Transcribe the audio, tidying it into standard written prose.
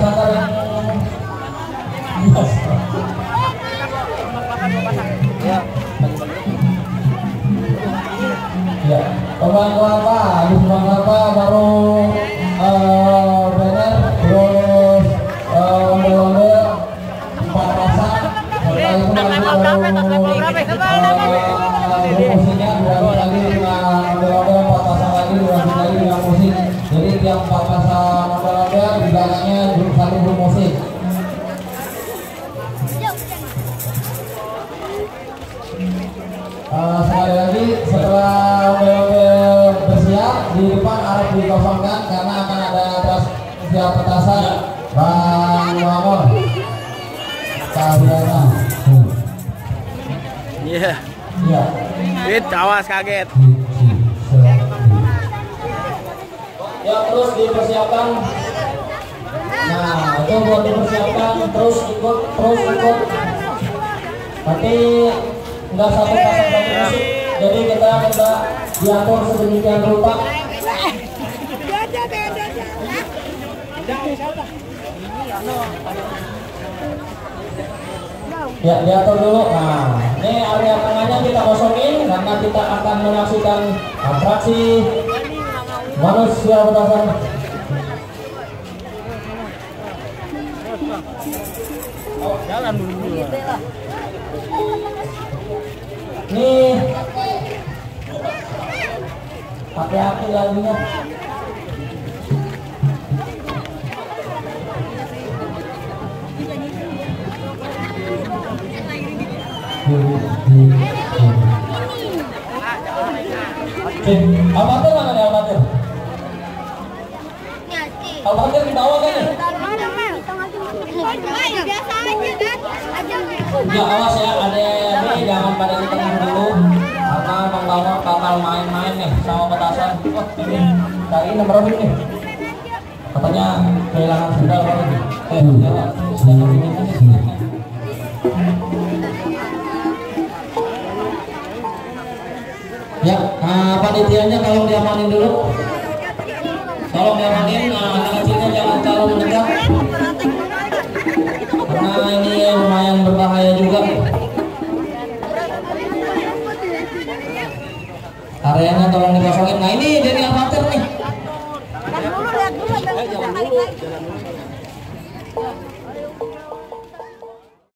Sanggar yang ya, Bang apa baru banner terus ondel-ondel 4 pasang setelah itu musiknya dilanjut lagi dengan ondel-ondel 4 pasang lagi dilanjut lagi dengan musik. Jadi tiap 4 pasang ondel-ondel di belakangnya saling bermusik. Sekali lagi setelah ondel-ondel bersiap di depan harus dikosongkan karena akan ada siap petasan. Bang Muhammad Kawiana. Iya. Iya. Wit, awas kaget. Ya, terus dipersiapkan. Nah, itu buat dipersiapkan, terus ikut. Tapi enggak satu pasang musik, jadi kita diatur sedemikian rupa. Ya, diatur dulu. Nah, ini area tengahnya kita kosongin karena kita akan menyaksikan atraksi manusia petasan. Oh, jalan dulu. Nih, hati-hati lagunya. Amatir mana nih amatir? Amatir di bawah kan nih? Ya awas ya, adik-adik jangan pada di tengah dulu karena Bang Bawang bakal main-main nih sama petasan. Wah ini kali nomor berapa nih? Katanya kehilangan sendal baru nih. Ya, sedangkan ini sendalnya. Ya, panitianya kalau diamanin dulu. Tolong diamanin, anak kecilnya jangan terlalu mendekat. Karena ini lumayan berbahaya juga. Areanya tolong dikosongin. Nah ini jadi amatir nih. Jalan dulu.